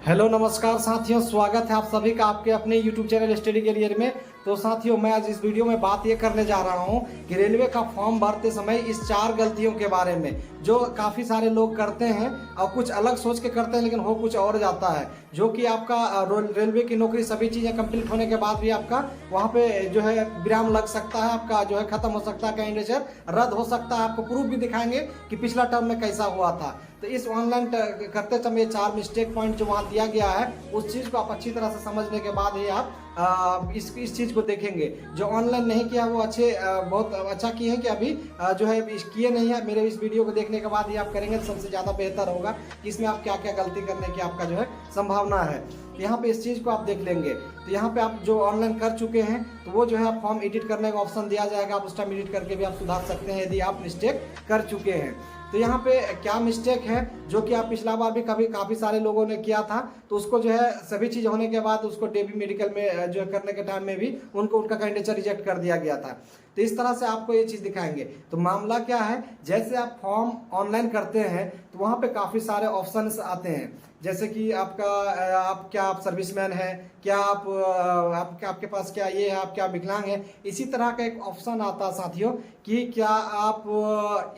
Hello नमस्कार साथियों, स्वागत है आप सभी का आपके अपने YouTube चैनल स्टडी करियर में। तो साथियों, मैं आज इस वीडियो में बात ये करने जा रहा हूँ कि रेलवे का फॉर्म भरते समय इस 4 गलतियों के बारे में जो काफ़ी सारे लोग करते हैं और कुछ अलग सोच के करते हैं, लेकिन हो कुछ और जाता है। जो कि आपका रेलवे की नौकरी सभी चीज़ें कंप्लीट होने के बाद भी आपका वहाँ पे जो है विराम लग सकता है, आपका जो है खत्म हो सकता है, कैंडिडेट रद्द हो सकता है। आपको प्रूफ भी दिखाएंगे कि पिछला टर्म में कैसा हुआ था। तो इस ऑनलाइन करते समय 4 मिस्टेक पॉइंट जो वहाँ दिया गया है, उस चीज़ को आप अच्छी तरह से समझने के बाद ही आप इस चीज़ को देखेंगे। जो ऑनलाइन नहीं किया वो बहुत अच्छा किए हैं कि अभी जो है किए नहीं है। मेरे इस वीडियो को देखने के बाद ही आप करेंगे तो सबसे ज़्यादा बेहतर होगा कि इसमें आप क्या क्या गलती करने की आपका जो है संभावना है। यहाँ पे इस चीज़ को आप देख लेंगे। तो यहाँ पे आप जो ऑनलाइन कर चुके हैं तो वो जो है आप फॉर्म एडिट करने का ऑप्शन दिया जाएगा, आप उस टाइम एडिट करके भी आप सुधार सकते हैं यदि आप मिस्टेक कर चुके हैं। तो यहाँ पे क्या मिस्टेक है जो कि आप पिछला बार भी काफ़ी सारे लोगों ने किया था, तो उसको जो है सभी चीज़ होने के बाद उसको डेबी मेडिकल में जो करने के टाइम में भी उनका कैंडिडेट रिजेक्ट कर दिया गया था। तो इस तरह से आपको ये चीज़ दिखाएंगे। तो मामला क्या है, जैसे आप फॉर्म ऑनलाइन करते हैं तो वहाँ पे काफ़ी सारे ऑप्शंस आते हैं, जैसे कि आप सर्विसमैन हैं, क्या आपके पास क्या ये है, आप क्या विकलांग हैं। इसी तरह का एक ऑप्शन आता है साथियों कि क्या आप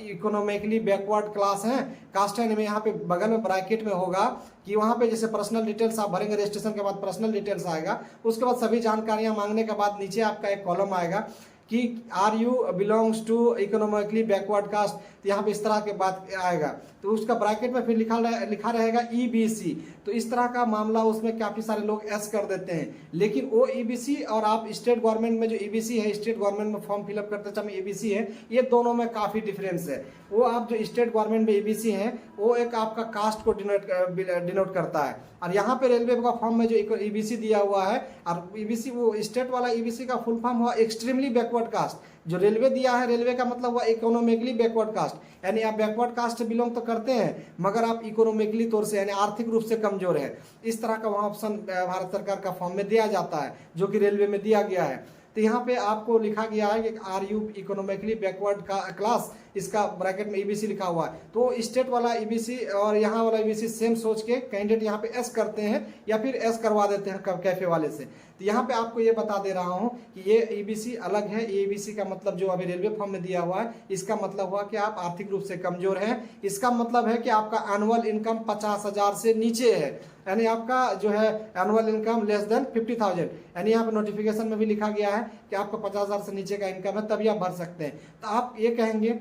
इकोनॉमिकली बैकवर्ड क्लास हैं, कास्ट है। में यहाँ पे बगल में ब्रैकेट में होगा कि वहाँ पे जैसे पर्सनल डिटेल्स आप भरेंगे, रजिस्ट्रेशन के बाद पर्सनल डिटेल्स आएगा, उसके बाद सभी जानकारियाँ मांगने के बाद नीचे आपका एक कॉलम आएगा कि are you belongs to economically backward caste. तो यहाँ पे इस तरह के बात आएगा, तो उसका ब्रैकेट में फिर लिखा रहेगा EBC। तो इस तरह का मामला उसमें काफ़ी सारे लोग एस कर देते हैं, लेकिन वो EBC और आप स्टेट गवर्नमेंट में जो EBC है, स्टेट गवर्नमेंट में फॉर्म फिलअप करते समय EBC है, ये दोनों में काफ़ी डिफरेंस है। वो आप जो स्टेट गवर्नमेंट में EBC है वो एक आपका कास्ट को डिनोट करता है, और यहाँ पे रेलवे का फॉर्म में जो EBC दिया हुआ है, और EBC वो स्टेट वाला EBC का फुल फॉर्म हुआ एक्सट्रीमली बैकवर्ड कास्ट। जो रेलवे दिया है, रेलवे का मतलब हुआ इकोनॉमिकली बैकवर्ड कास्ट, यानी आप बैकवर्ड कास्ट से बिलोंग तो करते हैं मगर आप इकोनॉमिकली तौर से यानी आर्थिक रूप से कमजोर है। इस तरह का वहाँ ऑप्शन भारत सरकार का फॉर्म में दिया जाता है, जो कि रेलवे में दिया गया है। तो यहाँ पे आपको लिखा गया है कि आर यू इकोनॉमिकली बैकवर्ड का क्लास, इसका ब्रैकेट में EBC लिखा हुआ है। तो स्टेट वाला EBC और यहाँ वाला EBC सेम सोच के कैंडिडेट यहाँ पे एस करते हैं या फिर एस करवा देते हैं कैफे वाले से। तो यहाँ पे आपको ये बता दे रहा हूँ कि ये EBC अलग है। EBC का मतलब जो अभी रेलवे फॉर्म में दिया हुआ है, इसका मतलब हुआ कि आप आर्थिक रूप से कमजोर हैं। इसका मतलब है कि आपका एनुअल इनकम 50,000 से नीचे है, यानी आपका जो है एनुअल इनकम लेस देन 50,000। यानी यहाँ पे नोटिफिकेशन में भी लिखा गया है कि आपका 50,000 से नीचे का इनकम है, तभी आप भर सकते हैं। तो आप ये कहेंगे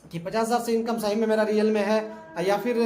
कि 50,000 से इनकम सही में मेरा रियल में है, या फिर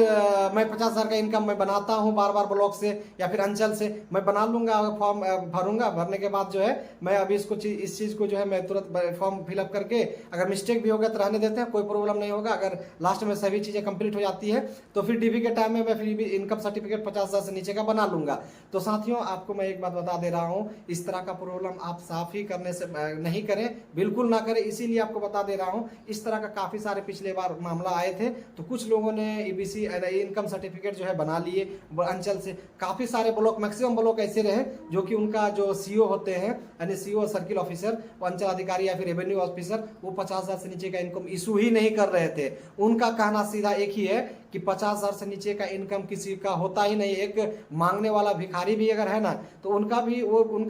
मैं 50,000 का इनकम मैं बनाता हूँ बार बार ब्लॉक से या फिर अंचल से, मैं बना लूँगा, फॉर्म भरूंगा, भरने के बाद जो है मैं अभी इस चीज़ को जो है मैं तुरंत फॉर्म फिलअप करके, अगर मिस्टेक भी हो गया तो रहने देते हैं, कोई प्रॉब्लम नहीं होगा। अगर लास्ट में सभी चीज़ें कंप्लीट हो जाती है तो फिर DV के टाइम में मैं फिर भी इनकम सर्टिफिकेट 50,000 से नीचे का बना लूँगा। तो साथियों, आपको मैं एक बात बता दे रहा हूँ, इस तरह का प्रॉब्लम आप साफ ही करने से नहीं करें, बिल्कुल ना करें। इसीलिए आपको बता दे रहा हूँ, इस तरह का काफ़ी सारे पिछले बार मामला आए थे। तो कुछ लोगों ने EBC इनकम सर्टिफिकेट जो है बना लिए अंचल से। काफ़ी सारे ब्लॉक, मैक्सिमम ब्लॉक ऐसे रहे जो कि उनका जो CO होते हैं, यानी CO सर्किल ऑफिसर, अंचल अधिकारी या फिर रेवेन्यू ऑफिसर, वो 50,000 से नीचे का इनकम इशू ही नहीं कर रहे थे। उनका कहना सीधा एक ही है कि 50,000 से नीचे का इनकम किसी का होता ही नहीं। एक मांगने वाला भिखारी भी अगर है ना, तो उनका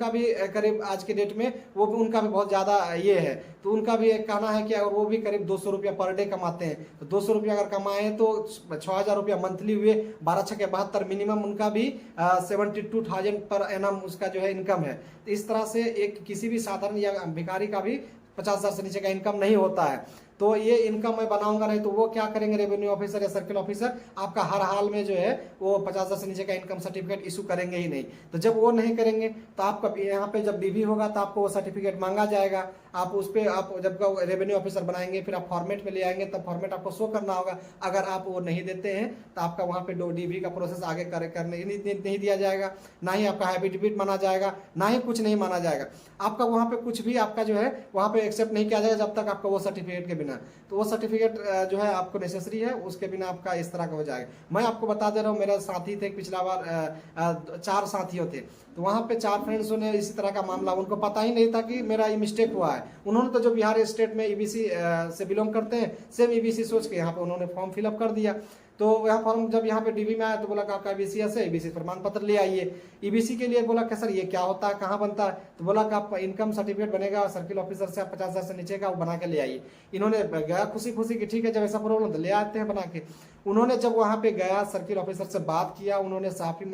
भी करीब आज के डेट में उनका भी बहुत ज़्यादा ये है। तो उनका भी एक कहना है कि अगर वो भी करीब 200 रुपया पर डे कमाते हैं, तो 200 रुपया अगर कमाएं तो 6,000 रुपया मंथली हुए, 12×6 = 72, मिनिमम उनका भी 72,000 पर एनम उसका जो है इनकम है। तो इस तरह से एक किसी भी साधारण या भिखारी का भी 50,000 से नीचे का इनकम नहीं होता है। तो ये इनकम मैं बनाऊंगा नहीं, तो वो क्या करेंगे, रेवेन्यू ऑफिसर या सर्किल ऑफिसर आपका हर हाल में जो है वो 50,000 से नीचे का इनकम सर्टिफिकेट इशू करेंगे ही नहीं। तो जब वो नहीं करेंगे तो आपका यहाँ पे जब DV होगा तो आपको वो सर्टिफिकेट मांगा जाएगा। आप उस पर आप जब रेवेन्यू ऑफिसर बनाएंगे फिर आप फॉर्मेट में ले आएंगे, तब फॉर्मेट आपको शो करना होगा। अगर आप वो नहीं देते हैं तो आपका वहाँ पे DV का प्रोसेस आगे करने नहीं दिया जाएगा, ना ही आपका हैबिट माना जाएगा, ना ही कुछ नहीं माना जाएगा। आपका वहाँ पे कुछ भी आपका जो है वहाँ पे एक्सेप्ट नहीं किया जाएगा जब तक आपका वो सर्टिफिकेट के बिना। तो वो सर्टिफिकेट जो है आपको नेसेसरी है, उसके बिना आपका इस तरह का हो जाएगा। मैं आपको बता दे रहा हूँ, मेरा साथी थे पिछला बार 4 साथियों थे, तो वहाँ पे 4 फ्रेंड्सों ने इसी तरह का मामला, उनको पता ही नहीं था कि मेरा ये मिस्टेक हुआ है। उन्होंने तो जो बिहार स्टेट में EBC से बिलोंग करते हैं, सेम EBC सोच के यहाँ पे उन्होंने फॉर्म फिलअप कर दिया। तो यह फॉर्म जब यहाँ पे डीबी में आया तो बोला कि आपका ईबीसीएस है, ईबीसी प्रमाण पत्र ले आइए। ईबीसी के लिए बोला कि सर ये क्या होता है, कहाँ बनता है, तो बोला कि आपका इनकम सर्टिफिकेट बनेगा सर्किल ऑफिसर से, आप 50,000 से नीचे का वो बना के ले आइए। इन्होंने गया खुशी खुशी कि ठीक है, जब ऐसा प्रॉब्लम तो ले आते हैं बना के। उन्होंने जब वहाँ पे गया सर्किल ऑफिसर से बात किया, उन्होंने साफ ही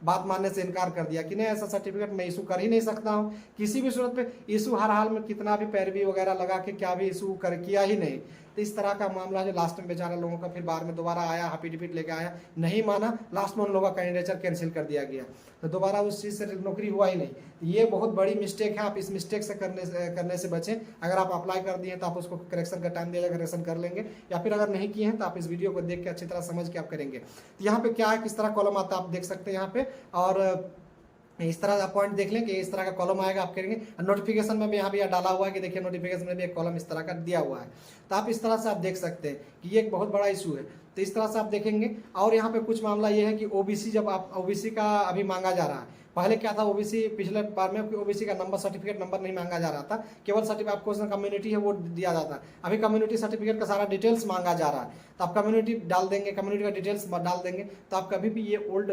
बात मानने से इनकार कर दिया कि नहीं ऐसा सर्टिफिकेट मैं इशू कर ही नहीं सकता हूँ किसी भी सूरत पे। इशू हर हाल में कितना भी पैरवी वगैरह लगा के क्या भी इशू कर किया ही नहीं। तो इस तरह का मामला जो लास्ट में बेचारा लोगों का फिर बाद में दोबारा आया, हापी डिपीट लेके आया, नहीं माना, लास्ट में उन लोगों का कैंडिडेचर कैंसिल कर दिया गया, तो दोबारा उस चीज़ से नौकरी हुआ ही नहीं। ये बहुत बड़ी मिस्टेक है, आप इस मिस्टेक से करने से बचें। अगर आप अप्लाई कर दिए तो आप उसको करेक्शन का टाइम दिया, करेक्शन कर लेंगे, या फिर अगर नहीं किए हैं तो आप इस वीडियो को देख के अच्छी तरह समझ के आप करेंगे। तो यहाँ पे क्या है, किस तरह कॉलम आता है आप देख सकते हैं यहाँ पे, और इस तरह आप पॉइंट देख लें कि इस तरह का कॉलम आएगा, आप करेंगे। नोटिफिकेशन में भी यहाँ भी डाला हुआ है कि देखिए नोटिफिकेशन में भी एक कॉलम इस तरह का दिया हुआ है, तो आप इस तरह से आप देख सकते हैं कि ये एक बहुत बड़ा इशू है। तो इस तरह से आप देखेंगे। और यहाँ पे कुछ मामला ये है कि ओबीसी, जब आप ओबीसी का अभी मांगा जा रहा है, पहले क्या था ओबीसी पिछले बार में ओबीसी का नंबर सर्टिफिकेट नंबर नहीं मांगा जा रहा था, केवल सर्टिफिकेट आपको कम्युनिटी है वो दिया जाता। अभी कम्युनिटी सर्टिफिकेट का सारा डिटेल्स मांगा जा रहा है, तो आप कम्युनिटी डाल देंगे, कम्युनिटी का डिटेल्स डाल देंगे, तो आप कभी भी ये ओल्ड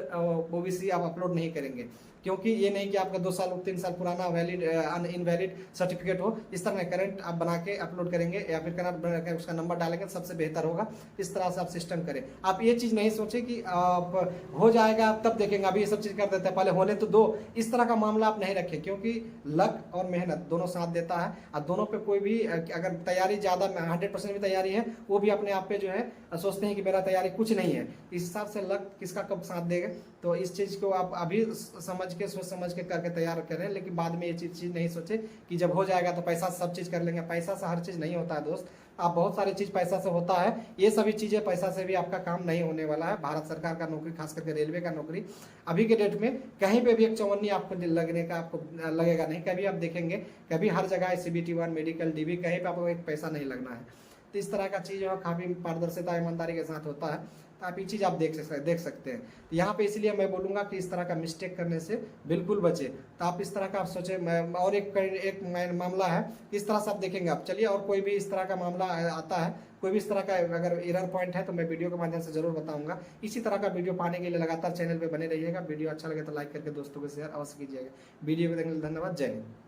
ओबीसी आप अपलोड नहीं करेंगे, क्योंकि ये नहीं कि आपका 2 साल 3 साल पुराना वैलिड इनवैलिड सर्टिफिकेट हो। इस तरह करंट आप बना के अपलोड करेंगे या फिर करंट बना के उसका नंबर डालेंगे, सबसे बेहतर होगा। इस तरह से आप सिस्टम करें। आप ये चीज़ नहीं सोचें कि आप हो जाएगा तब देखेंगे, अभी ये सब चीज़ कर देते हैं, पहले होने तो दो। इस तरह का मामला आप नहीं रखें, क्योंकि लक और मेहनत दोनों साथ देता है, और दोनों पे कोई भी अगर तैयारी ज़्यादा 100% भी तैयारी है, वो भी अपने आप पे जो है सोचते हैं कि मेरा तैयारी कुछ नहीं है। इस हिसाब से लक किसका कब साथ देगा, तो इस चीज़ को आप अभी समझ के सोच समझ के करके तैयार करें, लेकिन बाद में ये चीज़ नहीं सोचे कि जब हो जाएगा तो पैसा से सब चीज़ कर लेंगे। पैसा से हर चीज़ नहीं होता है दोस्त, आप बहुत सारी चीज़ पैसा से होता है, ये सभी चीज़ें पैसा से भी आपका काम नहीं होने वाला है। भारत सरकार का नौकरी, खास करके रेलवे का नौकरी, अभी के डेट में कहीं पे भी एक चौवन्नी आपको लगने का आपको लगेगा नहीं। कभी आप देखेंगे, कभी हर जगह CBT 1 मेडिकल DB कहीं पर आपको एक पैसा नहीं लगना है। तो इस तरह का चीज़ जो है काफ़ी पारदर्शिता ईमानदारी के साथ होता है, तो आप ये चीज़ आप देख सकते हैं। तो यहाँ पे इसलिए मैं बोलूँगा कि इस तरह का मिस्टेक करने से बिल्कुल बचे। तो आप इस तरह का आप सोचें। और एक मामला है, इस तरह से आप देखेंगे। आप चलिए, और कोई भी इस तरह का मामला आता है, कोई भी इस तरह का अगर एरर पॉइंट है तो मैं वीडियो के माध्यम से जरूर बताऊंगा। इसी तरह का वीडियो पाने के लिए लगातार चैनल पर बने रहिएगा। वीडियो अच्छा लगे तो लाइक करके दोस्तों को शेयर अवश्य कीजिएगा। वीडियो को देखने के लिए धन्यवाद। जय हिंद।